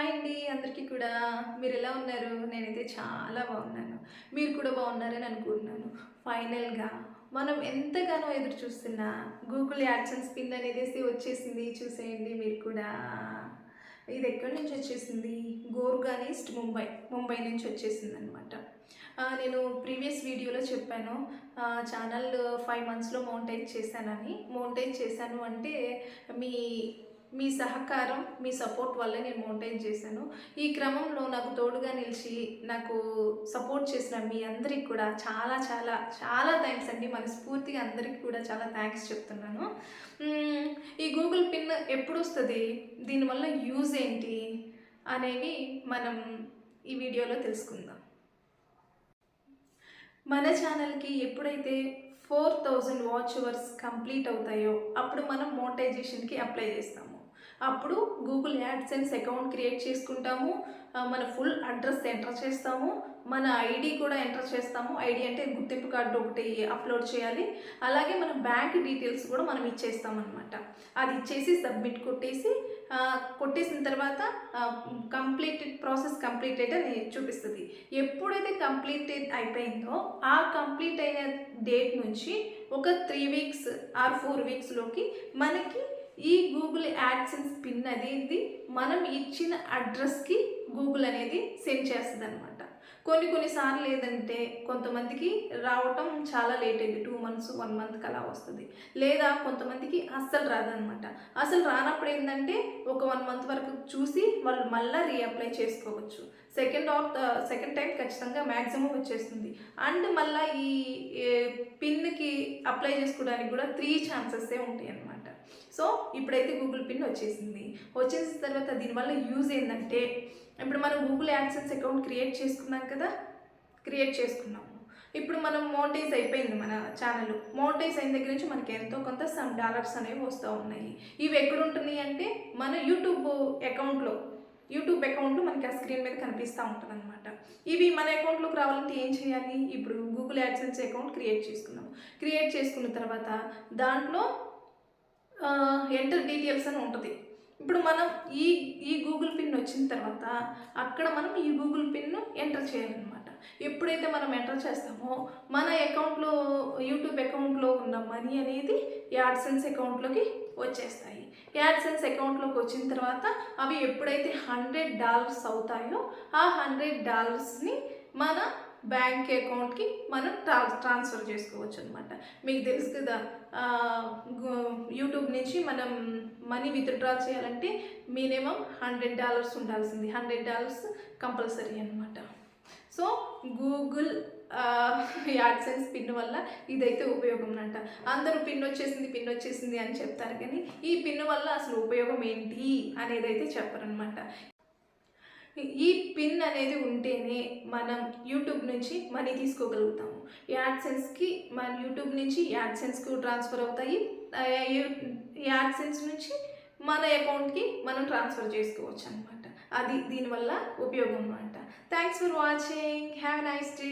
Hi అండి అందరికీ కూడా. మీరెలా ఉన్నారు? నేనైతే చాలా బాగున్నాను. మీరు కూడా బాగున్నారని అనుకుంటున్నాను. ఫైనల్‌గా మనం ఎంతగానో ఎదురు చూస్తున్న గూగుల్ యాడ్సెన్స్ పిన్ అనేదేసి వచ్చేసింది. చూసేయండి మీరు కూడా. ఇది ఎక్కడి నుంచి వచ్చేసింది? గోర్గాన్ ఈస్ట్ ముంబై నుంచి వచ్చేసిందనమాట. నేను ప్రీవియస్ వీడియోలో చెప్పాను. ఛానల్ 5 మంత్స్‌లో మోనిటైజ్ చేశానని. మోనిటైజ్ చేశాను అంటే మీ మీ సహకారం, మీ సపోర్ట్ వల్లే నేను మోనిటైజ్ చేశాను. ఈ క్రమంలో నాకు తోడుగా నిలిచి, నాకు సపోర్ట్ చేసిన మీ అందరికి కూడా చాలా చాలా చాలా థ్యాంక్స్ అండి. మనస్ఫూర్తిగా అందరికి కూడా చాలా థ్యాంక్స్ చెప్తున్నాను. ఈ గూగుల్ పిన్ ఎప్పుడొస్తది? దీనివల్ల యూజ్ ఏంటి? అనేవి మనం ఈ వీడియోలో తెలుసుకుందాం. మన ఛానల్‌కి ఎప్పుడైతే 4000 వాచ్ అవర్స్ కంప్లీట్ అవుతాయో అప్పుడు మనం మోనిటైజేషన్‌కి అప్లై చేస్తాము. అప్పుడు గూగుల్ యాడ్సెన్స్ అకౌంట్ క్రియేట్ చేసుకుంటాము. మన ఫుల్ అడ్రస్ ఎంటర్ చేస్తాము. మన ఐడి కూడా ఎంటర్ చేస్తాము. ఐడి అంటే గుర్తింపు కార్డు ఒకటి అప్లోడ్ చేయాలి. అలాగే మన బ్యాంక్ డీటెయిల్స్ కూడా మనం ఇచ్చేస్తామన్నమాట. అది ఇచ్చేసి సబ్మిట్ కొట్టేసిన తర్వాత ప్రాసెస్ కంప్లీటెడ్ అని చూపిస్తుంది. ఎప్పుడైతే కంప్లీటెడ్ అయిపోయిందో ఆ కంప్లీట్ అయిన డేట్ నుంచి ఒక 3 వీక్స్ ఆర్ 4 వీక్స్లోకి మనకి ఈ గూగుల్ యాడ్సెన్స్ పిన్ అనేది మనం ఇచ్చిన అడ్రస్కి గూగుల్ అనేది సెండ్ చేస్తుంది అనమాట. కొన్నిసార్లు లేదంటే కొంతమందికి రావటం చాలా లేట్ అయింది. 2 మంత్స్ 1 మంత్కి అలా వస్తుంది. లేదా కొంతమందికి అస్సలు రాదనమాట. అసలు రానప్పుడు ఏంటంటే ఒక 1 మంత్ వరకు చూసి వాళ్ళు మళ్ళీ రీఅప్లై చేసుకోవచ్చు. సెకండ్ టైం ఖచ్చితంగా మ్యాక్సిమం వచ్చేస్తుంది. అండ్ మళ్ళీ ఈ పిన్కి అప్లై చేసుకోవడానికి కూడా 3 ఛాన్సెస్సే ఉంటాయి అన్నమాట. సో ఇప్పుడైతే గూగుల్ పిన్ వచ్చేసిన తర్వాత దీనివల్ల యూజ్ ఏంటంటే, ఇప్పుడు మనం గూగుల్ యాడ్సెన్స్ అకౌంట్ క్రియేట్ చేసుకున్నాము. ఇప్పుడు మనం మోనిటైజ్ అయిపోయింది మన ఛానల్. మోనిటైజ్ అయిన దగ్గర నుంచి మనకి ఎంతో కొంత సమ్ డాలర్స్ అనేవి వస్తూ ఉన్నాయి. ఇవి ఎక్కడ ఉంటున్నాయి అంటే మన యూట్యూబ్ అకౌంట్లో మనకి ఆ స్క్రీన్ మీద కనిపిస్తూ ఉంటుంది అనమాట. ఇవి మన అకౌంట్లోకి రావాలంటే ఏం చేయాలి? ఇప్పుడు గూగుల్ యాడ్సెన్స్ అకౌంట్ క్రియేట్ చేసుకున్న తర్వాత దాంట్లో ఎంటర్ డీటెయిల్స్ అని ఉంటుంది. ఇప్పుడు మనం ఈ గూగుల్ పిన్ వచ్చిన తర్వాత అక్కడ మనం ఈ గూగుల్ పిన్ను ఎంటర్ చేయాలన్నమాట. ఎప్పుడైతే మనం ఎంటర్ చేస్తామో మన అకౌంట్లో యూట్యూబ్ అకౌంట్లో ఉన్న మనీ అనేది యాడ్సెన్స్ అకౌంట్లోకి వచ్చేస్తాయి. యాడ్సెన్స్ అకౌంట్లోకి వచ్చిన తర్వాత అవి ఎప్పుడైతే $100 అవుతాయో ఆ $100ని మన బ్యాంక్ అకౌంట్కి మనం ట్రాన్స్ఫర్ చేసుకోవచ్చు అనమాట. మీకు తెలుసు కదా, యూట్యూబ్ నుంచి మనం మనీ విత్డ్రా చేయాలంటే మినిమం $100 ఉండాల్సింది. $100 కంపల్సరీ అనమాట. సో గూగుల్ యాడ్సెన్స్ పిన్ వల్ల ఇదైతే ఉపయోగం అంట. అందరూ పిన్ వచ్చేసింది అని చెప్తారు, కానీ ఈ పిన్ వల్ల అసలు ఉపయోగం ఏంటి అనేది అయితే చెప్పరనమాట. ఈ పిన్ అనేది ఉంటేనే మనం యూట్యూబ్ నుంచి మనీ తీసుకోగలుగుతాము. మన యూట్యూబ్ నుంచి యాడ్సెన్స్కు ట్రాన్స్ఫర్ అవుతాయి. యాడ్సెన్స్ నుంచి మన అకౌంట్కి మనం ట్రాన్స్ఫర్ చేసుకోవచ్చు అనమాట. అది దీనివల్ల ఉపయోగం అనమాట. Thanks for watching. Have a nice day.